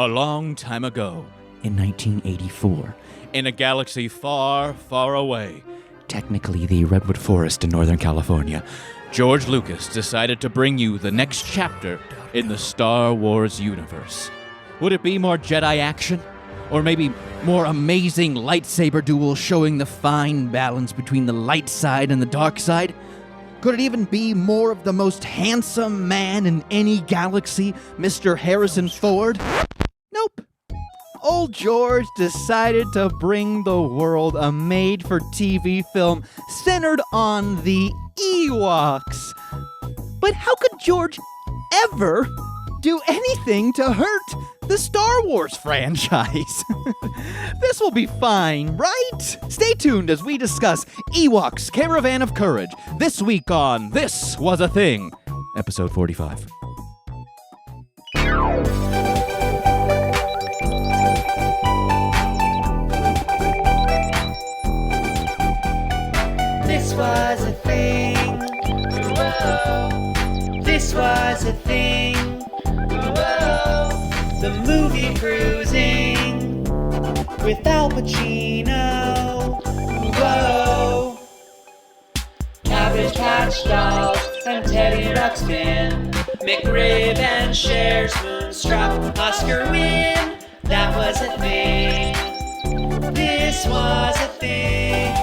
A long time ago, in 1984, in a galaxy far, far away, technically the Redwood Forest in Northern California, George Lucas decided to bring you the next chapter in the Star Wars universe. Would it be more Jedi action? Or maybe more amazing lightsaber duels showing the fine balance between the light side and the dark side? Could it even be more of the most handsome man in any galaxy, Mr. Harrison Ford? Nope. Old George decided to bring the world a made-for-TV film centered on the Ewoks. But how could George ever do anything to hurt the Star Wars franchise? This will be fine, right? Stay tuned as we discuss Ewoks Caravan of Courage this week on This Was a Thing, episode 45. This was a thing. Whoa. This was a thing. Whoa. The movie Cruising with Al Pacino. Whoa. Cabbage Patch Dolls and Teddy Ruxpin. McRib and Cher's Moonstruck. Oscar win. That was a thing. This was a thing.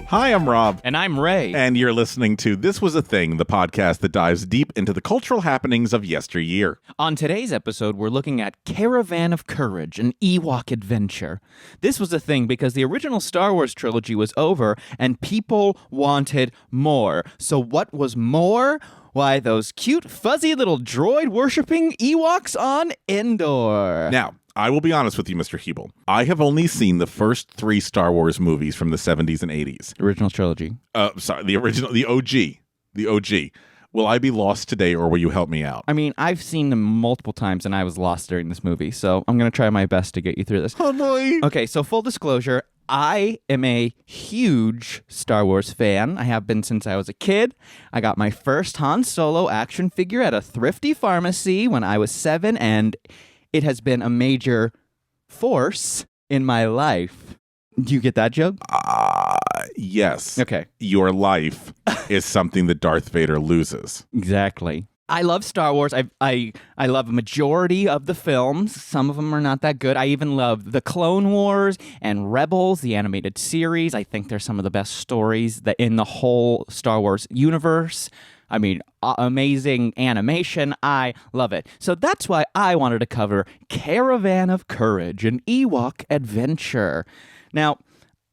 Hi, I'm Rob. And I'm Ray. And you're listening to This Was a Thing, the podcast that dives deep into the cultural happenings of yesteryear. On today's episode, we're looking at Caravan of Courage, an Ewok Adventure. This was a thing because the original Star Wars trilogy was over and people wanted more. So what was more? Why, those cute, fuzzy little droid-worshipping Ewoks on Endor. Now, I will be honest with you, Mr. Hebel. I have only seen the first 3 Star Wars movies from the 70s and 80s. Original trilogy. Sorry, the OG. The OG. Will I be lost today, or will you help me out? I mean, I've seen them multiple times, and I was lost during this movie, so I'm going to try my best to get you through this. Oh, boy. Okay, so full disclosure, I am a huge Star Wars fan. I have been since I was a kid. I got my first Han Solo action figure at a thrifty pharmacy when I was 7, and it has been a major force in my life. Do you get that joke? Yes. Okay. Your life is something that Darth Vader loses. Exactly. I love Star Wars. I love a majority of the films. Some of them are not that good. I even love the Clone Wars and Rebels, the animated series. I think they're some of the best stories that in the whole Star Wars universe. I mean, amazing animation. I love it. So that's why I wanted to cover Caravan of Courage, an Ewok Adventure. Now,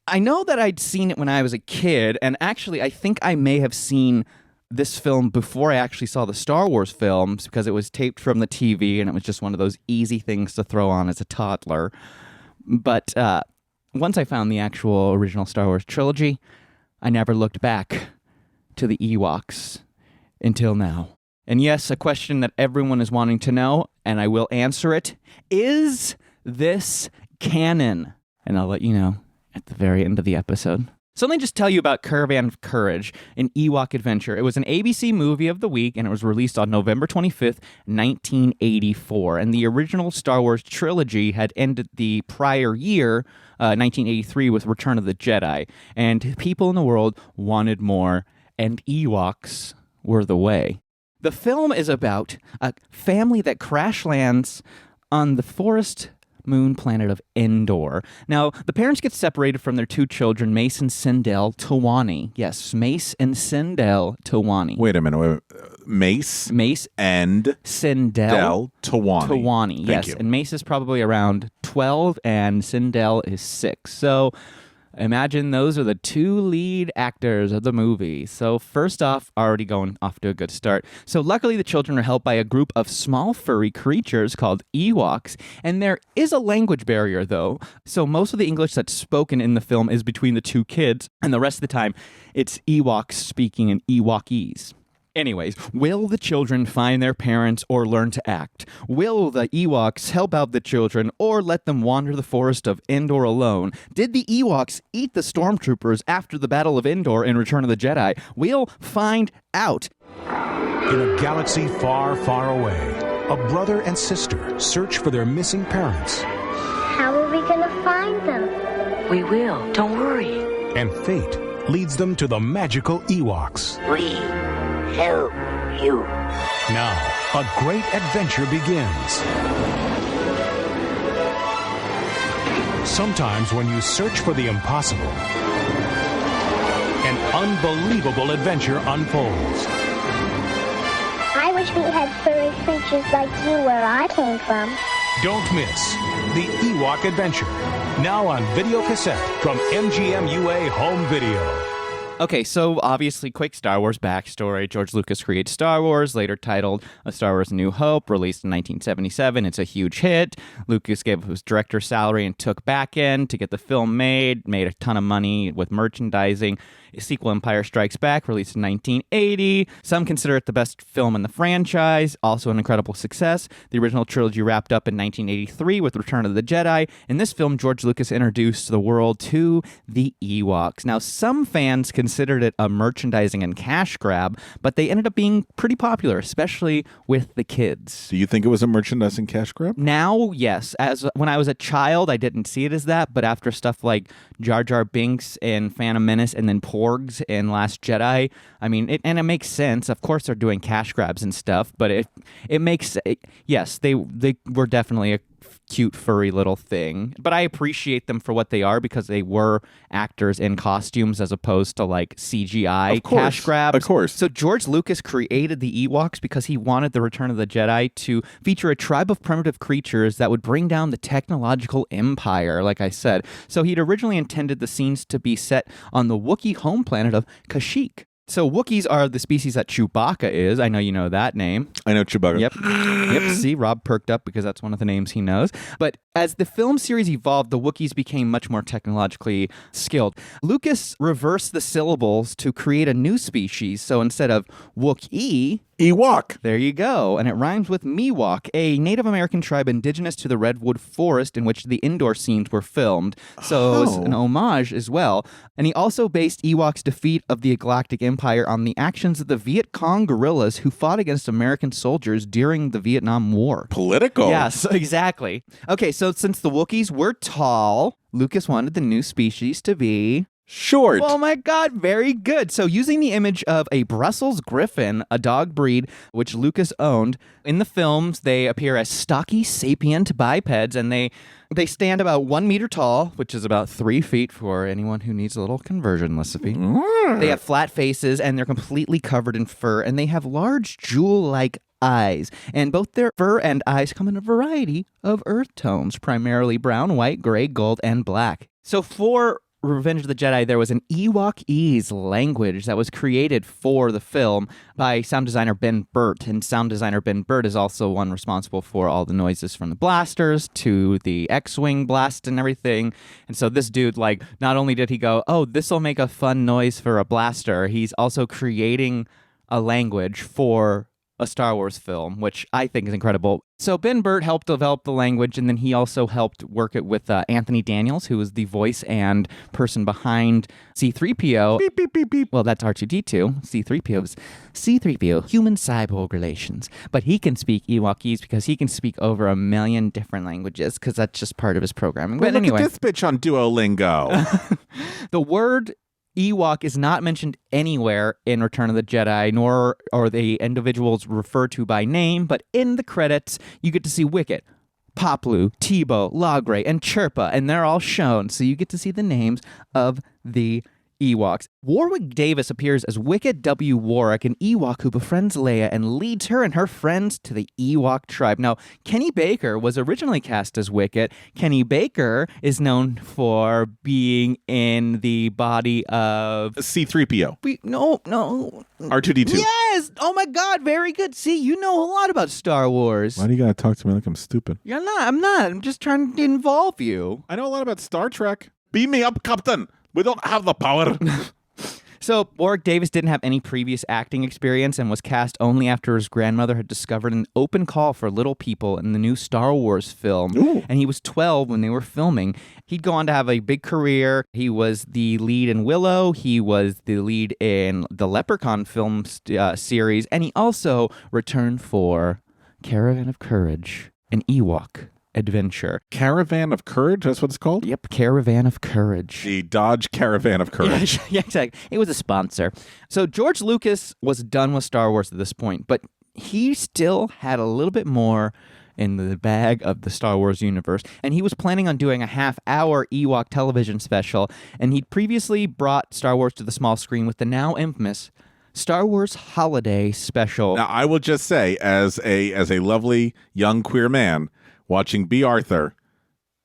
I know that I'd seen it when I was a kid, and actually I think I may have seen this film before I actually saw the Star Wars films because it was taped from the TV and it was just one of those easy things to throw on as a toddler. But once I found the actual original Star Wars trilogy, I never looked back to the Ewoks until now. And yes, a question that everyone is wanting to know, and I will answer it, is this canon? And I'll let you know at the very end of the episode. So let me just tell you about Caravan of Courage, an Ewok Adventure. It was an ABC movie of the week, and it was released on November 25th, 1984. And the original Star Wars trilogy had ended the prior year, 1983, with Return of the Jedi. And people in the world wanted more, and Ewoks were the way. The film is about a family that crash lands on the forest moon planet of Endor. Now, the parents get separated from their 2 children, Mace and Sindel Tawani. Yes, Mace and Sindel Tawani. Wait a minute. Mace and Sindel Tawani. Tawani, yes. You. And Mace is probably around 12 and Sindel is 6. So imagine those are the 2 lead actors of the movie. So first off, already going off to a good start. So luckily the children are helped by a group of small furry creatures called Ewoks. And there is a language barrier though. So most of the English that's spoken in the film is between the 2 kids. And the rest of the time, it's Ewoks speaking in Ewokese. Anyways, will the children find their parents or learn to act? Will the Ewoks help out the children or let them wander the forest of Endor alone? Did the Ewoks eat the stormtroopers after the Battle of Endor in Return of the Jedi? We'll find out. In a galaxy far, far away, a brother and sister search for their missing parents. How are we going to find them? We will. Don't worry. And fate leads them to the magical Ewoks. We help you. Now, a great adventure begins. Sometimes when you search for the impossible, an unbelievable adventure unfolds. I wish we had furry creatures like you where I came from. Don't miss the Ewok Adventure, now on video cassette from MGM UA Home Video. Okay, so obviously, quick Star Wars backstory. George Lucas created Star Wars, later titled A Star Wars: A New Hope, released in 1977. It's a huge hit. Lucas gave his director's salary and took back in to get the film made a ton of money with merchandising. A sequel, Empire Strikes Back, released in 1980. Some consider it the best film in the franchise, also an incredible success. The original trilogy wrapped up in 1983 with Return of the Jedi. In this film, George Lucas introduced the world to the Ewoks. Now, some fans considered it a merchandising and cash grab, but they ended up being pretty popular, especially with the kids. Do you think it was a merchandising cash grab? Now, yes. When I was a child, I didn't see it as that, but after stuff like Jar Jar Binks in Phantom Menace and then Porgs in Last Jedi, I mean, it makes sense. Of course, they're doing cash grabs and stuff, but it makes yes, they were definitely a cute furry little thing, but I appreciate them for what they are because they were actors in costumes as opposed to like CGI cash grabs. Of course. So George Lucas created the Ewoks because he wanted the Return of the Jedi to feature a tribe of primitive creatures that would bring down the technological empire, like I said. So he'd originally intended the scenes to be set on the Wookiee home planet of Kashyyyk. So Wookiees are the species that Chewbacca is. I know you know that name. I know Chewbacca. Yep. See, Rob perked up because that's one of the names he knows. But as the film series evolved, the Wookiees became much more technologically skilled. Lucas reversed the syllables to create a new species. So instead of Wookiee, Ewok. there you go. And it rhymes with Miwok, a Native American tribe indigenous to the Redwood Forest in which the indoor scenes were filmed. So it's an homage as well. And he also based Ewok's defeat of the Galactic Empire on the actions of the Viet Cong guerrillas who fought against American soldiers during the Vietnam War. Political. Yes, exactly. Okay, so since the Wookiees were tall, Lucas wanted the new species to be short. Oh my God, very good. So using the image of a Brussels Griffin, a dog breed which Lucas owned, in the films they appear as stocky, sapient bipeds, and they stand about 1 meter tall, which is about 3 feet for anyone who needs a little conversion recipe. They have flat faces, and they're completely covered in fur, and they have large jewel-like eyes. And both their fur and eyes come in a variety of earth tones, primarily brown, white, gray, gold, and black. So for Revenge of the Jedi, there was an Ewokese language that was created for the film by sound designer Ben Burtt. And sound designer Ben Burtt is also one responsible for all the noises from the blasters to the X-Wing blast and everything. And so this dude, like, not only did he go, oh, this will make a fun noise for a blaster, he's also creating a language for a Star Wars film, which I think is incredible. So Ben Burtt helped develop the language, and then he also helped work it with Anthony Daniels, who was the voice and person behind C-3PO. Beep, beep, beep, beep. Well, that's R2-D2. C-3PO's C-3PO, human-cyborg relations. But he can speak Ewokese because he can speak over 1 million different languages because that's just part of his programming. Well, but anyway, look at this bitch on Duolingo. the word Ewok is not mentioned anywhere in Return of the Jedi, nor are the individuals referred to by name, but in the credits, you get to see Wicket, Poplu, Teebo, Logray, and Chirpa, and they're all shown, so you get to see the names of the Ewoks. Warwick Davis appears as Wicket W. Warwick, an Ewok who befriends Leia and leads her and her friends to the Ewok tribe. Now, Kenny Baker was originally cast as Wicket. Kenny Baker is known for being in the body of C-3PO. No. R2-D2. Yes! Oh my God, very good. See, you know a lot about Star Wars. Why do you gotta talk to me like I'm stupid? You're not. I'm not. I'm just trying to involve you. I know a lot about Star Trek. Beam me up, Captain. We don't have the power. So Warwick Davis didn't have any previous acting experience and was cast only after his grandmother had discovered an open call for little people in the new Star Wars film. Ooh. And he was 12 when they were filming. He'd go on to have a big career. He was the lead in Willow. He was the lead in the Leprechaun film series. And he also returned for Caravan of Courage, an Ewok Adventure. Caravan of Courage? That's what it's called? Yep, Caravan of Courage. The Dodge Caravan of Courage. Yeah, exactly. It was a sponsor. So George Lucas was done with Star Wars at this point, but he still had a little bit more in the bag of the Star Wars universe, and he was planning on doing a half-hour Ewok television special, and he'd previously brought Star Wars to the small screen with the now infamous Star Wars Holiday Special. Now, I will just say, as a lovely young queer man, watching Bea Arthur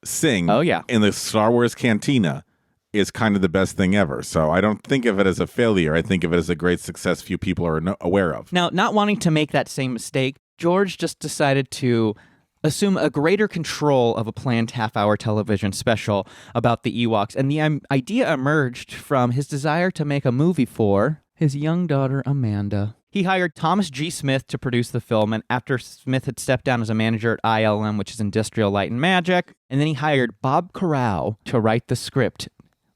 sing in the Star Wars Cantina is kind of the best thing ever. So I don't think of it as a failure. I think of it as a great success few people are aware of. Now, not wanting to make that same mistake, George just decided to assume a greater control of a planned half-hour television special about the Ewoks, and the idea emerged from his desire to make a movie for his young daughter, Amanda. He hired Thomas G. Smith to produce the film, and after Smith had stepped down as a manager at ILM, which is Industrial Light and Magic, and then he hired Bob Carroll to write the script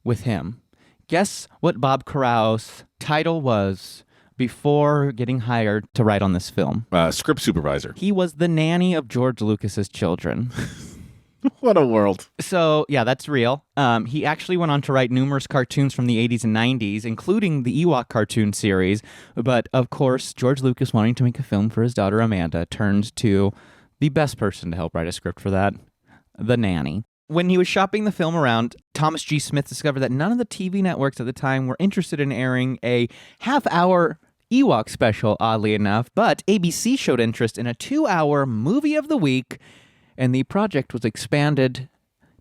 with him. Guess what Bob Carrow's title was before getting hired to write on this film? Script supervisor. He was the nanny of George Lucas's children. What a world. So, yeah, that's real. He actually went on to write numerous cartoons from the 80s and 90s, including the Ewok cartoon series. But, of course, George Lucas, wanting to make a film for his daughter Amanda, turned to the best person to help write a script for that, the nanny. When he was shopping the film around, Thomas G. Smith discovered that none of the TV networks at the time were interested in airing a half-hour Ewok special, oddly enough, but ABC showed interest in a 2-hour movie of the week, and the project was expanded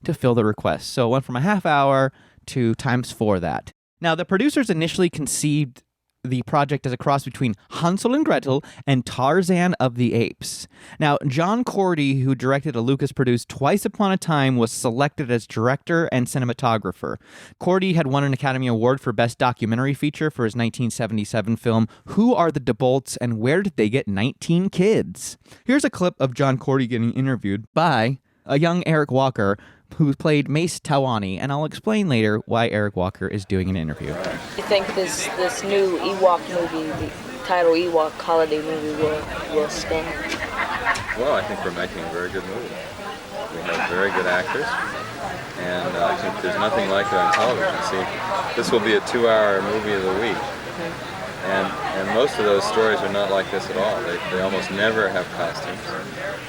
to fill the request. So it went from a half hour to ×4 that. Now, the producers initially conceived the project as a cross between Hansel and Gretel and Tarzan of the Apes. Now, John Cordy, who directed a Lucas-produced Twice Upon a Time, was selected as director and cinematographer. Cordy had won an Academy Award for Best Documentary Feature for his 1977 film, Who Are the DeBolts and Where Did They Get 19 Kids? Here's a clip of John Cordy getting interviewed by a young Eric Walker, who played Mace Tawani, and I'll explain later why Eric Walker is doing an interview. I think this new Ewok movie, the title Ewok holiday movie, will stand. Well, I think we're making a very good movie. We have very good actors, and I think there's nothing like it on television. See, this will be a 2-hour movie of the week, and most of those stories are not like this at all. They almost never have costumes.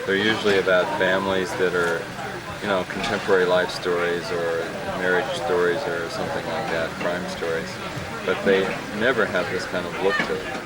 They're usually about families that are, contemporary life stories or marriage stories or something like that, crime stories. But they never have this kind of look to it.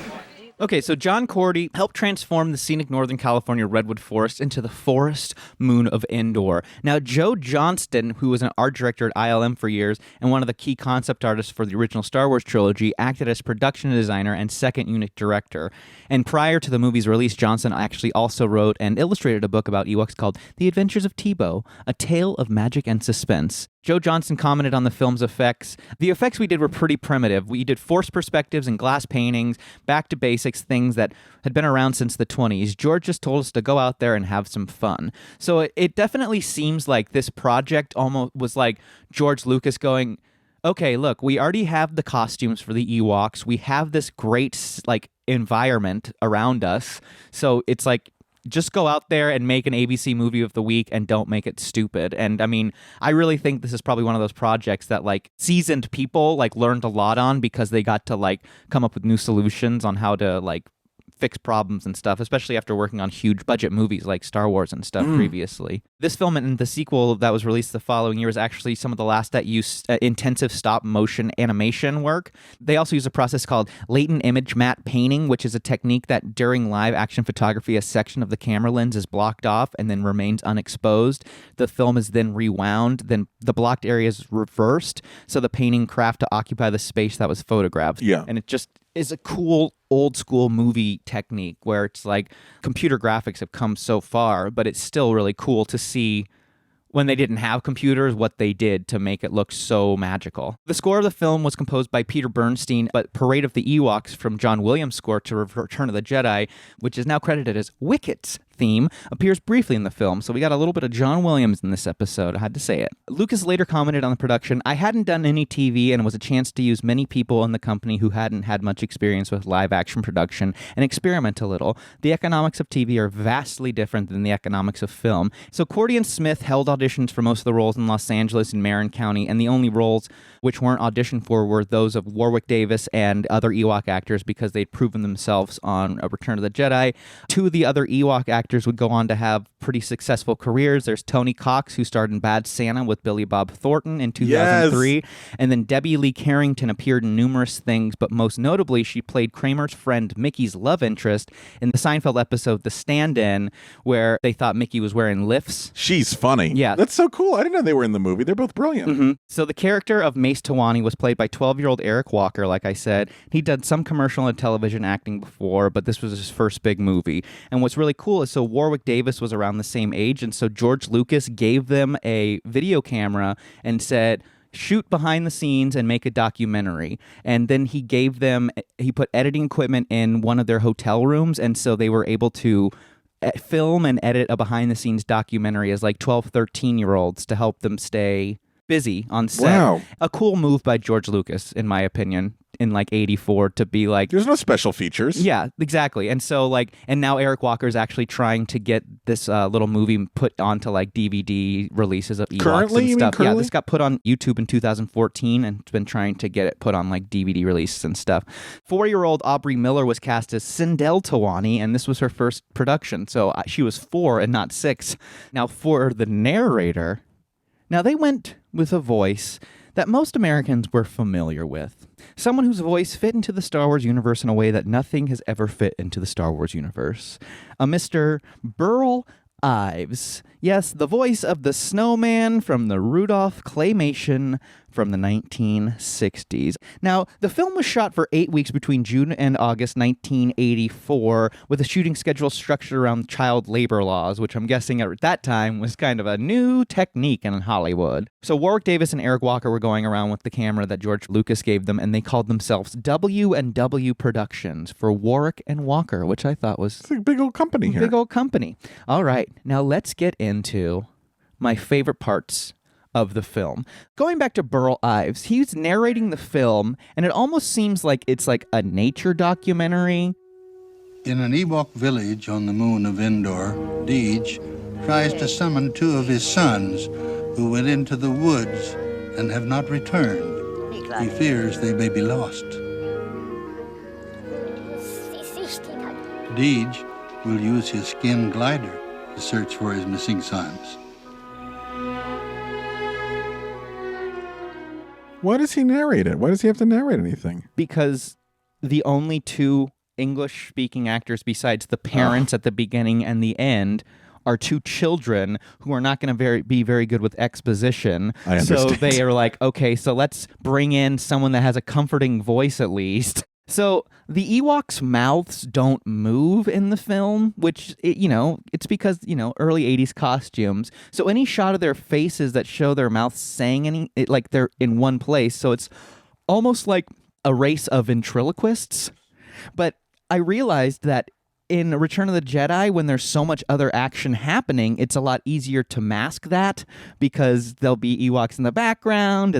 Okay, so John Cordy helped transform the scenic Northern California redwood forest into the forest moon of Endor. Now, Joe Johnston, who was an art director at ILM for years and one of the key concept artists for the original Star Wars trilogy, acted as production designer and second unit director. And prior to the movie's release, Johnston actually also wrote and illustrated a book about Ewoks called The Adventures of Tebow, A Tale of Magic and Suspense. Joe Johnston commented on the film's effects. The effects we did were pretty primitive. We did forced perspectives and glass paintings, back to basics, things that had been around since the 20s. George just told us to go out there and have some fun. So it definitely seems like this project almost was like George Lucas going, okay, look, we already have the costumes for the Ewoks. We have this great environment around us. So it's like, just go out there and make an ABC movie of the week and don't make it stupid. And I mean, I really think this is probably one of those projects that seasoned people learned a lot on, because they got to come up with new solutions on how to fix problems and stuff, especially after working on huge budget movies like Star Wars and stuff previously. This film and the sequel that was released the following year is actually some of the last that used intensive stop motion animation work. They also use a process called latent image matte painting, which is a technique that during live action photography, a section of the camera lens is blocked off and then remains unexposed. The film is then rewound, then the blocked area is reversed, so the painting craft to occupy the space that was photographed. Yeah. And it just is a cool old school movie technique where it's computer graphics have come so far, but it's still really cool to see when they didn't have computers, what they did to make it look so magical. The score of the film was composed by Peter Bernstein, but Parade of the Ewoks from John Williams' score to Return of the Jedi, which is now credited as Wicket's theme, appears briefly in the film, so we got a little bit of John Williams in this episode, I had to say it. Lucas later commented on the production, "I hadn't done any TV and it was a chance to use many people in the company who hadn't had much experience with live-action production and experiment a little. The economics of TV are vastly different than the economics of film." So Cordy and Smith held auditions for most of the roles in Los Angeles and Marin County, and the only roles which weren't auditioned for were those of Warwick Davis and other Ewok actors because they'd proven themselves on A Return of the Jedi. Two of the other Ewok actors would go on to have pretty successful careers. There's Tony Cox, who starred in Bad Santa with Billy Bob Thornton in 2003. Yes. And then Debbie Lee Carrington appeared in numerous things, but most notably, she played Kramer's friend Mickey's love interest in the Seinfeld episode The Stand-In, where they thought Mickey was wearing lifts. She's funny. Yeah. That's so cool. I didn't know they were in the movie. They're both brilliant. Mm-hmm. So the character of Mace Tawani was played by 12-year-old Eric Walker, like I said. He'd done some commercial and television acting before, but this was his first big movie. And what's really cool is so Warwick Davis was around the same age, and so George Lucas gave them a video camera and said, shoot behind the scenes and make a documentary. And then he put editing equipment in one of their hotel rooms, and so they were able to film and edit a behind-the-scenes documentary as like 12, 13-year-olds to help them stay busy on set. Wow. A cool move by George Lucas, in my opinion, in like 84 to be like... There's no special features. Yeah, exactly. And so like, and now Eric Walker's actually trying to get this little movie put onto like DVD releases of Ewoks currently, and stuff. currently? Yeah, this got put on YouTube in 2014 and it's been trying to get it put on like DVD releases and stuff. 4-year-old Aubrey Miller was cast as Sindel Tawani, and this was her first production. So she was 4 and not 6. Now for the narrator, now they went with a voice that most Americans were familiar with. Someone whose voice fit into the Star Wars universe in a way that nothing has ever fit into the Star Wars universe. A Mr. Burl Ives. Yes, the voice of the snowman from the Rudolph claymation from the 1960s. Now, the film was shot for 8 weeks between June and August 1984, with a shooting schedule structured around child labor laws, which I'm guessing at that time was kind of a new technique in Hollywood. So Warwick Davis and Eric Walker were going around with the camera that George Lucas gave them, and they called themselves W&W Productions for Warwick and Walker, which I thought was... It's a big old company here. Big old company. All right, now let's get into my favorite parts of the film. Going back to Burl Ives, he's narrating the film, and it almost seems like it's like a nature documentary. In an Ewok village on the moon of Endor, Deej tries to summon 2 of his sons who went into the woods and have not returned. He fears they may be lost. Deej will use his skin glider to search for his missing sons. Why does he narrate it? Why does he have to narrate anything? Because the only 2 English-speaking actors besides the parents at the beginning and the end are 2 children who are not going to be very good with exposition. I understand. So they are like, okay, so let's bring in someone that has a comforting voice at least. So the Ewoks' mouths don't move in the film, which, it's because, early 80s costumes. So any shot of their faces that show their mouths saying like they're in one place. So it's almost like a race of ventriloquists. But I realized that in Return of the Jedi, when there's so much other action happening, it's a lot easier to mask that because there'll be Ewoks in the background.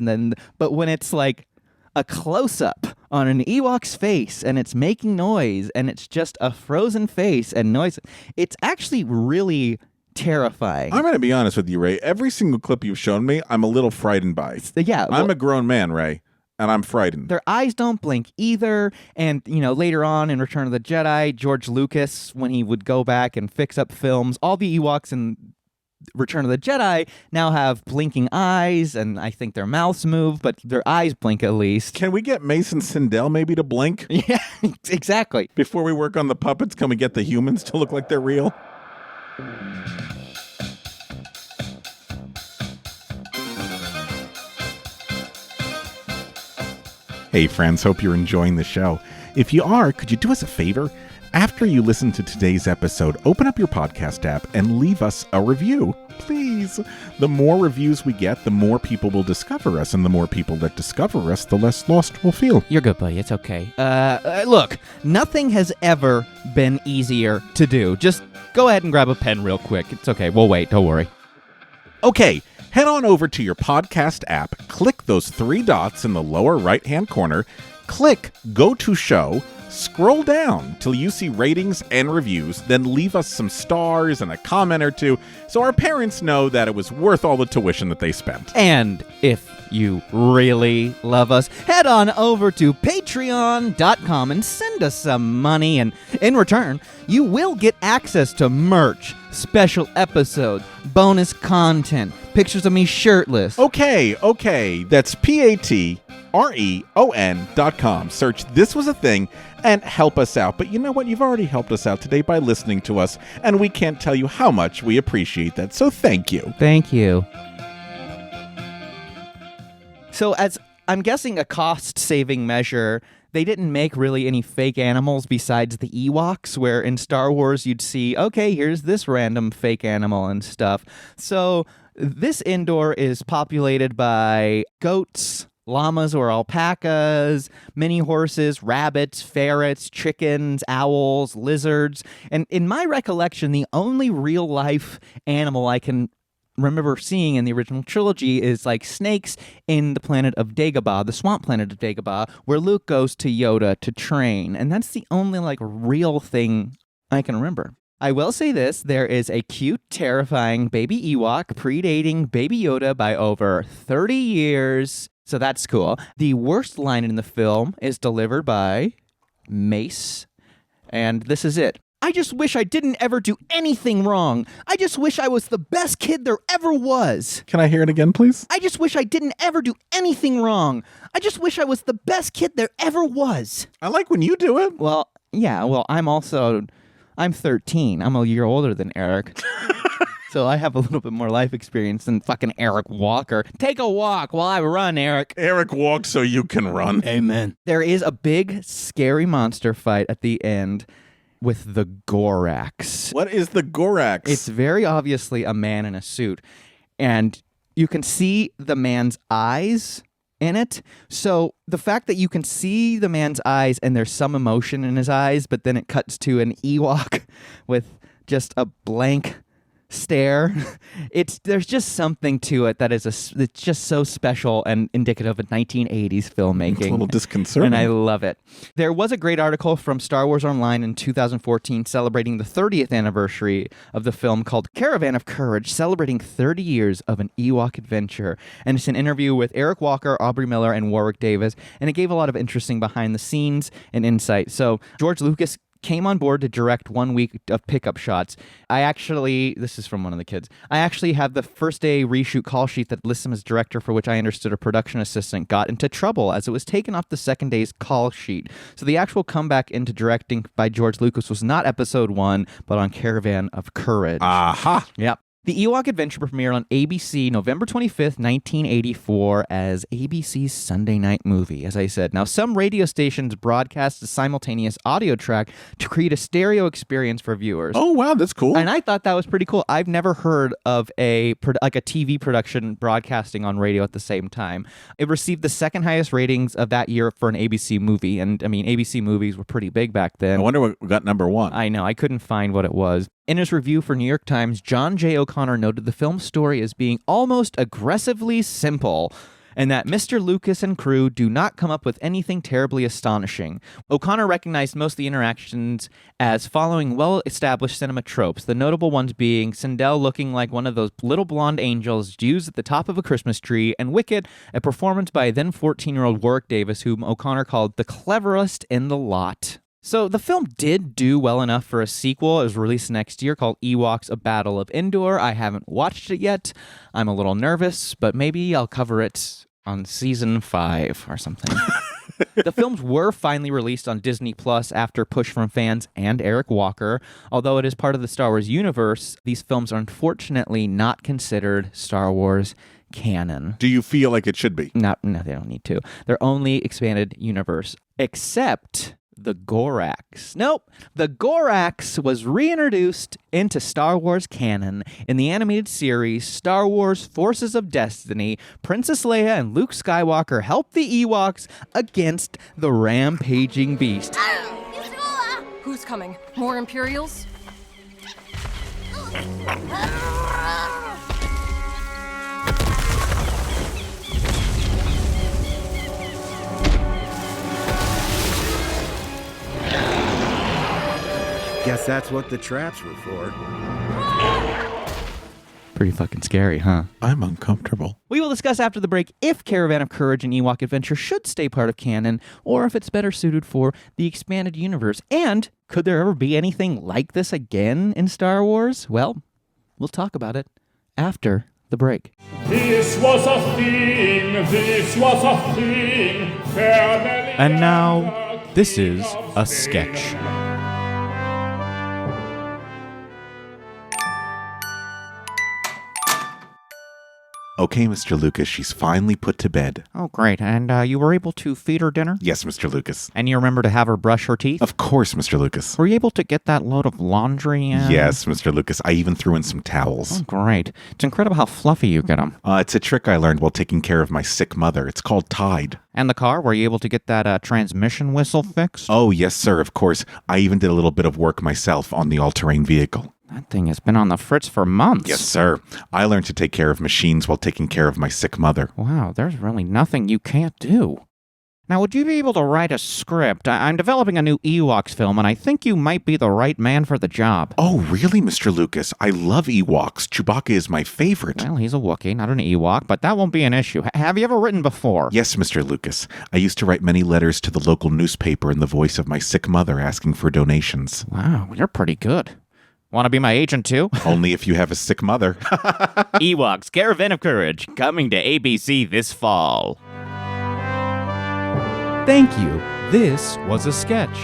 But when it's like a close-up on an Ewok's face and it's making noise and it's just a frozen face and noise, it's actually really terrifying. I'm going to be honest with you, Ray. Every single clip you've shown me, I'm a little frightened by. Yeah, I'm a grown man, Ray, and I'm frightened. Their eyes don't blink either. And, later on in Return of the Jedi, George Lucas, when he would go back and fix up films, all the Ewoks in Return of the Jedi now have blinking eyes, and I think their mouths move, but their eyes blink at least. Can we get Mason Sindel maybe to blink? Yeah, exactly. Before we work on the puppets, can we get the humans to look like they're real? Hey friends, hope you're enjoying the show. If you are, could you do us a favor? After you listen to today's episode, open up your podcast app and leave us a review. Please. The more reviews we get, the more people will discover us, and the more people that discover us, the less lost we'll feel. You're good, buddy. It's okay. Look, nothing has ever been easier to do. Just go ahead and grab a pen real quick. It's okay. We'll wait. Don't worry. Okay, head on over to your podcast app, click those 3 dots in the lower right-hand corner, click Go to Show, scroll down till you see ratings and reviews, then leave us some stars and a comment or two so our parents know that it was worth all the tuition that they spent. And if you really love us, head on over to patreon.com and send us some money, and in return, you will get access to merch, special episodes, bonus content, pictures of me shirtless. Okay, that's patreon.com. Search This Was a Thing and help us out. But you know what? You've already helped us out today by listening to us, and we can't tell you how much we appreciate that. So thank you. Thank you. So as I'm guessing a cost-saving measure, they didn't make really any fake animals besides the Ewoks, where in Star Wars you'd see, okay, here's this random fake animal and stuff. So this indoor is populated by goats, llamas or alpacas, mini horses, rabbits, ferrets, chickens, owls, lizards. And in my recollection, the only real-life animal I can remember seeing in the original trilogy is like snakes in the planet of Dagobah, the swamp planet of Dagobah, where Luke goes to Yoda to train. And that's the only like real thing I can remember. I will say this, there is a cute, terrifying baby Ewok predating Baby Yoda by over 30 years. So that's cool. The worst line in the film is delivered by Mace, and this is it. I just wish I didn't ever do anything wrong. I just wish I was the best kid there ever was. Can I hear it again, please? I just wish I didn't ever do anything wrong. I just wish I was the best kid there ever was. I like when you do it. Well, yeah, I'm 13. I'm a year older than Eric. So I have a little bit more life experience than fucking Eric Walker. Take a walk while I run, Eric. Eric walks so you can run. Amen. There is a big, scary monster fight at the end with the Gorax. What is the Gorax? It's very obviously a man in a suit. And you can see the man's eyes in it. So the fact that you can see the man's eyes and there's some emotion in his eyes, but then it cuts to an Ewok with just a blank stare. There's just something to it that it's just so special and indicative of 1980s filmmaking. It's a little disconcerting. And I love it. There was a great article from Star Wars Online in 2014 celebrating the 30th anniversary of the film called Caravan of Courage, celebrating 30 years of an Ewok adventure. And it's an interview with Eric Walker, Aubrey Miller, and Warwick Davis. And it gave a lot of interesting behind the scenes and insight. So George Lucas came on board to direct 1 week of pickup shots. This is from one of the kids, I actually have the first day reshoot call sheet that lists him as director, for which I understood a production assistant got into trouble as it was taken off the second day's call sheet. So the actual comeback into directing by George Lucas was not episode 1, but on Caravan of Courage. Aha! Yep. The Ewok Adventure premiered on ABC November 25th, 1984 as ABC's Sunday night movie, as I said. Now, some radio stations broadcast a simultaneous audio track to create a stereo experience for viewers. Oh, wow, that's cool. And I thought that was pretty cool. I've never heard of a TV production broadcasting on radio at the same time. It received the second highest ratings of that year for an ABC movie. And, I mean, ABC movies were pretty big back then. I wonder what got number 1. I know. I couldn't find what it was. In his review for New York Times, John J. O'Connor noted the film's story as being almost aggressively simple, and that Mr. Lucas and crew do not come up with anything terribly astonishing. O'Connor recognized most of the interactions as following well-established cinema tropes, the notable ones being Sindel looking like one of those little blonde angels used at the top of a Christmas tree, and Wicked, a performance by then 14-year-old Warwick Davis, whom O'Connor called the cleverest in the lot. So the film did do well enough for a sequel. It was released next year called Ewoks: A Battle of Endor. I haven't watched it yet. I'm a little nervous, but maybe I'll cover it on season 5 or something. The films were finally released on Disney Plus after push from fans and Eric Walker. Although it is part of the Star Wars universe, these films are unfortunately not considered Star Wars canon. Do you feel like it should be? No, they don't need to. They're only expanded universe. Except the Gorax. Nope, the Gorax was reintroduced into Star Wars canon in the animated series Star Wars Forces of Destiny. Princess Leia and Luke Skywalker help the Ewoks against the rampaging beast. Who's coming? More Imperials? Guess that's what the traps were for. Pretty fucking scary, huh? I'm uncomfortable. We will discuss after the break if Caravan of Courage and Ewok Adventure should stay part of canon, or if it's better suited for the expanded universe. And could there ever be anything like this again in Star Wars? Well, we'll talk about it after the break. This was a thing, And now, this is a sketch. Okay, Mr. Lucas, she's finally put to bed. Oh, great. And you were able to feed her dinner? Yes, Mr. Lucas. And you remember to have her brush her teeth? Of course, Mr. Lucas. Were you able to get that load of laundry in? Yes, Mr. Lucas. I even threw in some towels. Oh, great. It's incredible how fluffy you get them. It's a trick I learned while taking care of my sick mother. It's called Tide. And the car, were you able to get that transmission whistle fixed? Oh, yes, sir, of course. I even did a little bit of work myself on the all-terrain vehicle. That thing has been on the fritz for months. Yes, sir. I learned to take care of machines while taking care of my sick mother. Wow, there's really nothing you can't do. Now, would you be able to write a script? I'm developing a new Ewoks film, and I think you might be the right man for the job. Oh, really, Mr. Lucas? I love Ewoks. Chewbacca is my favorite. Well, he's a Wookiee, not an Ewok, but that won't be an issue. Have you ever written before? Yes, Mr. Lucas. I used to write many letters to the local newspaper in the voice of my sick mother asking for donations. Wow, you're pretty good. Want to be my agent, too? Only if you have a sick mother. Ewoks, Caravan of Courage, coming to ABC this fall. Thank you. This was a sketch.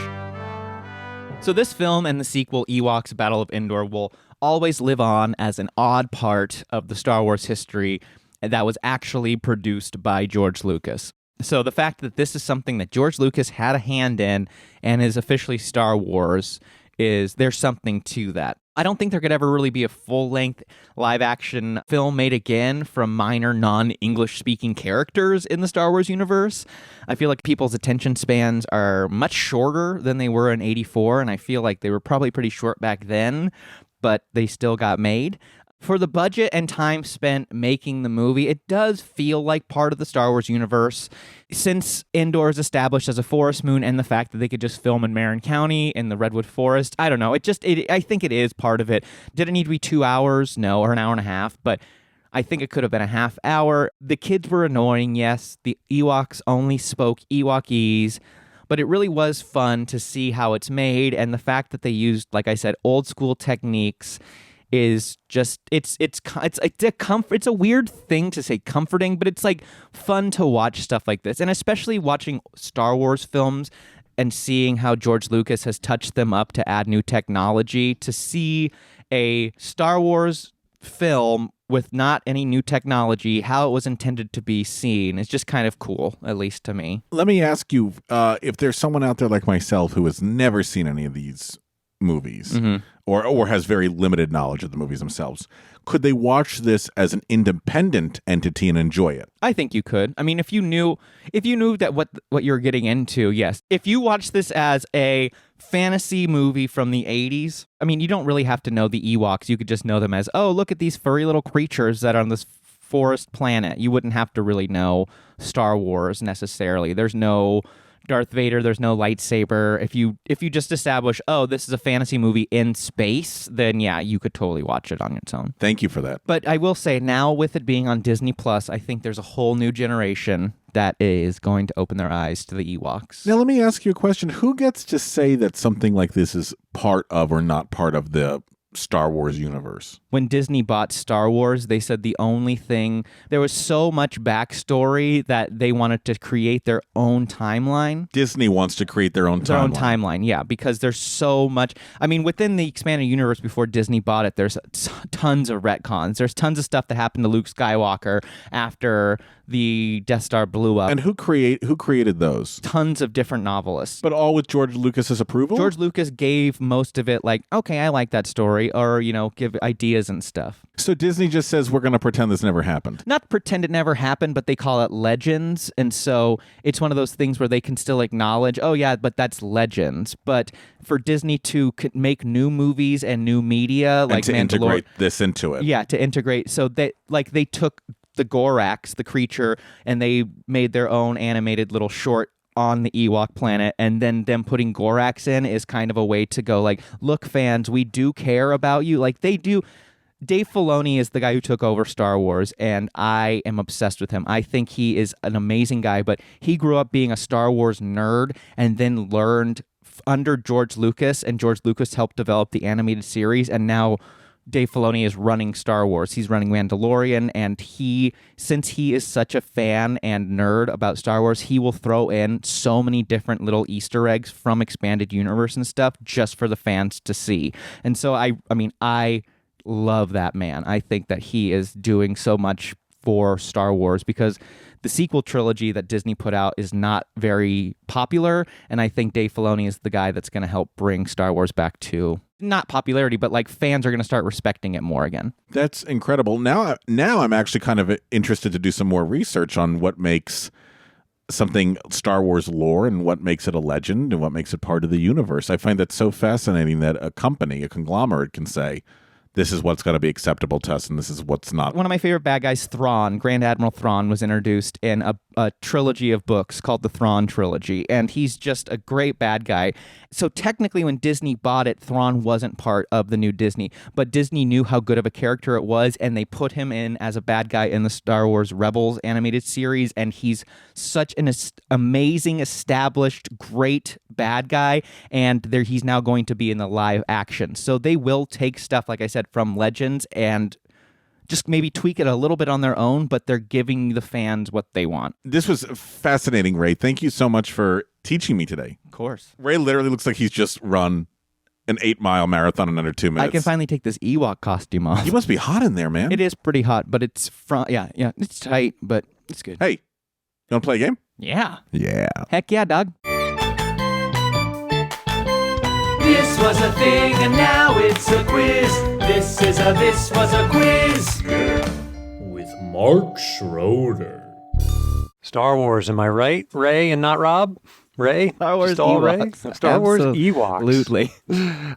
So this film and the sequel, Ewoks Battle of Endor, will always live on as an odd part of the Star Wars history that was actually produced by George Lucas. So the fact that this is something that George Lucas had a hand in and is officially Star Wars there's something to that. I don't think there could ever really be a full-length live-action film made again from minor non-English-speaking characters in the Star Wars universe. I feel like people's attention spans are much shorter than they were in '84, and I feel like they were probably pretty short back then, but they still got made. For the budget and time spent making the movie, it does feel like part of the Star Wars universe. Since Endor is established as a forest moon and the fact that they could just film in Marin County in the Redwood Forest, I don't know. I think it is part of it. Did it need to be 2 hours? No, or an hour and a half, but I think it could have been a half hour. The kids were annoying, yes. The Ewoks only spoke Ewokese. But it really was fun to see how it's made, and the fact that they used, like I said, old school techniques is just it's a weird thing to say comforting, but it's like fun to watch stuff like this, and especially watching Star Wars films and seeing how George Lucas has touched them up to add new technology. To see a Star Wars film with not any new technology, how it was intended to be seen, is just kind of cool, at least to me. Let me ask you, if there's someone out there like myself who has never seen any of these movies, or has very limited knowledge of the movies themselves, could they watch this as an independent entity and enjoy it? I think you could. I mean, if you knew that what you're getting into, yes. If you watch this as a fantasy movie from the 80s, I mean, you don't really have to know the Ewoks. You could just know them as, oh, look at these furry little creatures that are on this forest planet. You wouldn't have to really know Star Wars necessarily. There's no Darth Vader, there's no lightsaber. If you just establish, oh, this is a fantasy movie in space, then yeah, you could totally watch it on its own. Thank you for that. But I will say, now with it being on Disney Plus, I think there's a whole new generation that is going to open their eyes to the Ewoks. Now, let me ask you a question. Who gets to say that something like this is part of or not part of the Star Wars universe? When Disney bought Star Wars, they said the only thing, there was so much backstory that they wanted to create their own timeline. Disney wants to create their own timeline. Their own timeline, yeah, because there's so much. I mean, within the expanded universe before Disney bought it, there's tons of retcons. There's tons of stuff that happened to Luke Skywalker after the Death Star blew up. And who created those? Tons of different novelists. But all with George Lucas's approval? George Lucas gave most of it like, okay, I like that story, or, give ideas and stuff. So Disney just says we're going to pretend this never happened. Not pretend it never happened, but they call it legends. And so it's one of those things where they can still acknowledge, oh yeah, but that's legends. But for Disney to make new movies and new media, and like to integrate this into it. Yeah, to integrate. So they took the Gorax, the creature, and they made their own animated little short on the Ewok planet, and then them putting Gorax in is kind of a way to go like, look, fans, we do care about you. Like they do. Dave Filoni is the guy who took over Star Wars, and I am obsessed with him. I think he is an amazing guy, but he grew up being a Star Wars nerd and then learned under George Lucas, and George Lucas helped develop the animated series, and now Dave Filoni is running Star Wars. He's running Mandalorian, and since he is such a fan and nerd about Star Wars, he will throw in so many different little Easter eggs from Expanded Universe and stuff just for the fans to see. And so I love that man. I think that he is doing so much for Star Wars because the sequel trilogy that Disney put out is not very popular, and I think Dave Filoni is the guy that's going to help bring Star Wars back to not popularity, but like fans are going to start respecting it more again. That's incredible. Now I'm actually kind of interested to do some more research on what makes something Star Wars lore and what makes it a legend and what makes it part of the universe. I find that so fascinating that a company, a conglomerate can say, this is what's got to be acceptable to us, and this is what's not. One of my favorite bad guys, Thrawn, Grand Admiral Thrawn, was introduced in a trilogy of books called the Thrawn Trilogy, and he's just a great bad guy. So technically, when Disney bought it, Thrawn wasn't part of the new Disney, but Disney knew how good of a character it was, and they put him in as a bad guy in the Star Wars Rebels animated series, and he's such an amazing, established, great bad guy, and he's now going to be in the live action. So they will take stuff, like I said, from Legends and just maybe tweak it a little bit on their own, but they're giving the fans what they want. This was fascinating, Ray. Thank you so much for teaching me today. Of course. Ray literally looks like he's just run an 8-mile marathon in under 2 minutes. I can finally take this Ewok costume off. You must be hot in there, man. It is pretty hot, but it's it's tight, but it's good. Hey, you want to play a game? Yeah. Yeah. Heck yeah, dog. This was a thing and now it's a quiz. This was a quiz. With Mark Schroeder. Star Wars, am I right? Ray and not Rob? Ray? Star Wars Ewoks. Ray? Star Wars Ewoks. Absolutely.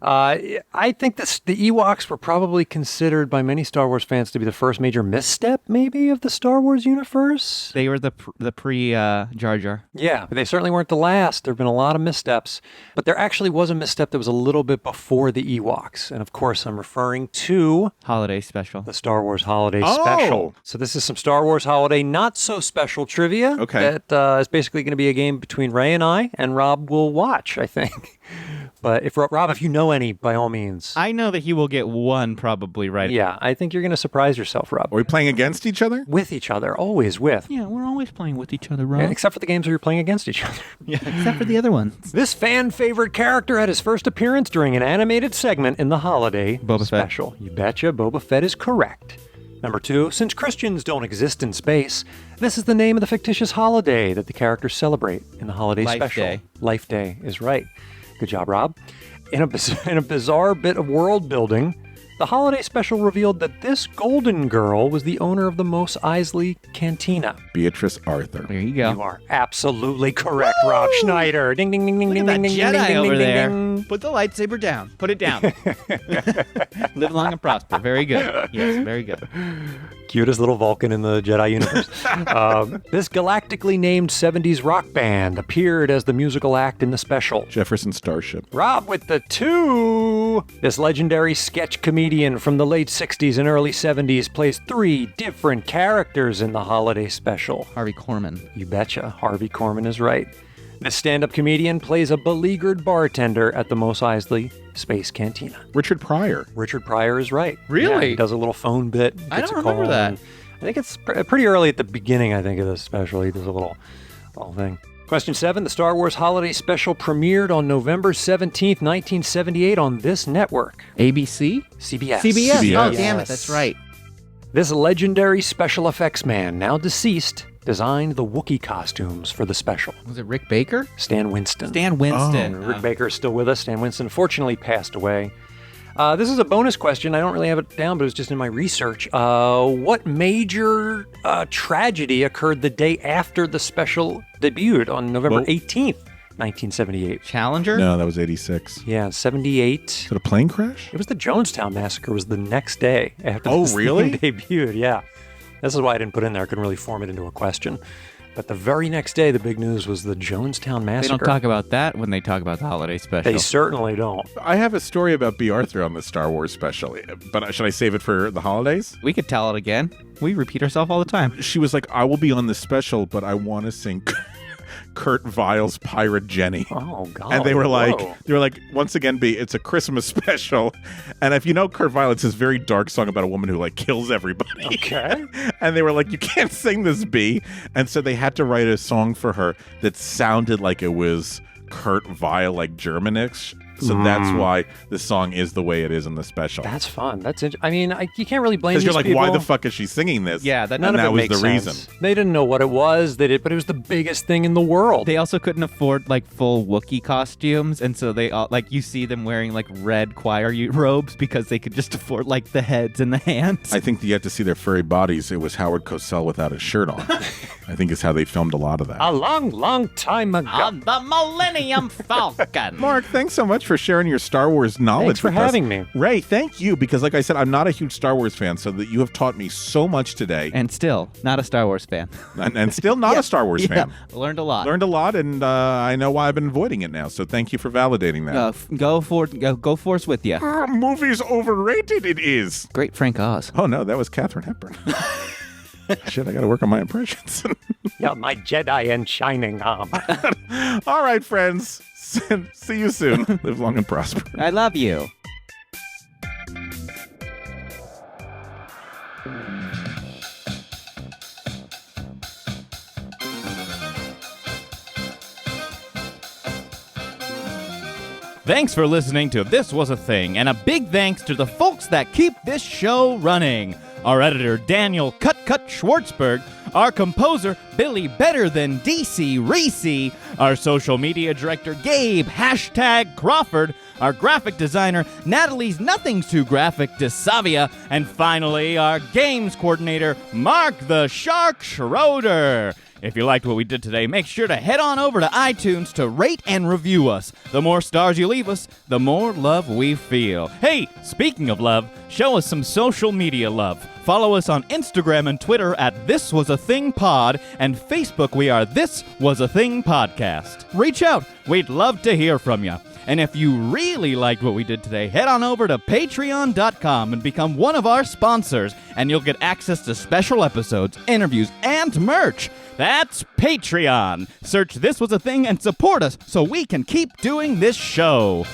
I think the Ewoks were probably considered by many Star Wars fans to be the first major misstep, maybe, of the Star Wars universe. They were the pre-Jar Jar. Yeah, but they certainly weren't the last. There have been a lot of missteps. But there actually was a misstep that was a little bit before the Ewoks. And of course, I'm referring to... Holiday Special. The Star Wars Holiday Special. So this is some Star Wars Holiday not-so-special trivia. Okay. That is basically going to be a game between Ray and I, and Rob will watch, I think. But if Rob, if you know any, by all means. I know that he will get one probably right. Yeah, I think you're going to surprise yourself, Rob. Are we playing against each other? With each other, always with. Yeah, we're always playing with each other, Rob. Yeah, except for the games where you're playing against each other. Yeah, except for the other ones. This fan-favorite character had his first appearance during an animated segment in the Holiday Special. Fett. You betcha, Boba Fett is correct. Number 2, since Christians don't exist in space, this is the name of the fictitious holiday that the characters celebrate in the Holiday Special. Day. Life Day is right. Good job, Rob. In a bizarre bit of world building, the Holiday Special revealed that this golden girl was the owner of the Mos Eisley Cantina. Beatrice Arthur. There you go. You are absolutely correct, Rob Schneider. Ding, ding, ding, ding, Look ding, at that ding, Jedi ding, ding, over ding, there. ding. Put the lightsaber down. Put it down. Live long and prosper. Very good. Yes, very good. Cutest little Vulcan in the Jedi universe. This galactically named 70s rock band appeared as the musical act in the special. Jefferson Starship. Rob with the 2. This legendary sketch comedian from the late 60s and early 70s plays 3 different characters in the Holiday Special. Harvey Korman. You betcha. Harvey Korman is right. This stand-up comedian plays a beleaguered bartender at the Mos Eisley Space Cantina. Richard Pryor. Richard Pryor is right. Really? Yeah, he does a little phone bit. I don't remember that. I think it's pretty early at the beginning, I think, of this special. He does a little thing. Question 7. The Star Wars Holiday Special premiered on November 17th, 1978 on this network. ABC? CBS. CBS. Oh, Yes. damn it. That's right. This legendary special effects man, now deceased, designed the Wookiee costumes for the special. Was it Rick Baker? Stan Winston. Stan Winston. Rick Baker is still with us. Stan Winston fortunately passed away. This is a bonus question. I don't really have it down, but it was just in my research. What major tragedy occurred the day after the special debuted on November 18th, 1978? Challenger? No, that was 86. Yeah, 78. Is it a plane crash? It was the Jonestown Massacre. Was the next day after this really? thing debuted. Yeah. This is why I didn't put it in there. I couldn't really form it into a question. But the very next day, the big news was the Jonestown Massacre. They don't talk about that when they talk about the holiday special. They certainly don't. I have a story about Bea Arthur on the Star Wars special, but should I save it for the holidays? We could tell it again. We repeat ourselves all the time. She was like, I will be on the special, but I want to sing Kurt Weill's Pirate Jenny. Oh, God. And they were like, once again, Bea, it's a Christmas special. And if you know Kurt Weill, it's this very dark song about a woman who like kills everybody. Okay. And they were like, you can't sing this, Bea. And so they had to write a song for her that sounded like it was Kurt Weill, like Germanish. So that's why the song is the way it is in the special. That's fun. I mean, you can't really blame these people. Because you're like, why the fuck is she singing this? Yeah, none of it was makes the sense. reason. They didn't know what it was. They did, but it was the biggest thing in the world. They also couldn't afford like full Wookiee costumes, and so they all like you see them wearing like red choir robes because they could just afford like the heads and the hands. I think you had to see their furry bodies. It was Howard Cosell without his shirt on. I think is how they filmed a lot of that. A long, long time ago. On the Millennium Falcon. Mark, thanks so much for sharing your Star Wars knowledge. Thanks for having me. Ray, thank you, because like I said, I'm not a huge Star Wars fan, so that you have taught me so much today. And still not a Star Wars fan. And still not a Star Wars fan. Learned a lot. And I know why I've been avoiding it now, so thank you for validating that. Go Force with you. Movie's overrated, it is. Great Frank Oz. Oh no, that was Katharine Hepburn. Shit, I gotta work on my impressions. Yeah, my Jedi in shining armor. All right, friends. See you soon. Live long and prosper. I love you. Thanks for listening to This Was a Thing, and a big thanks to the folks that keep this show running. Our editor, Daniel Cut Schwartzberg, our composer, Billy Better Than DC Reese, our social media director, Gabe #Crawford, our graphic designer, Natalie's Nothing's Too Graphic DeSavia, and finally, our games coordinator, Mark the Shark Schroeder. If you liked what we did today, make sure to head on over to iTunes to rate and review us. The more stars you leave us, the more love we feel. Hey, speaking of love, show us some social media love. Follow us on Instagram and Twitter at This Was a Thing Pod, and Facebook we are This Was a Thing Podcast. Reach out. We'd love to hear from you. And if you really liked what we did today, head on over to patreon.com and become one of our sponsors, and you'll get access to special episodes, interviews, and merch. That's Patreon. Search This Was a Thing and support us so we can keep doing this show.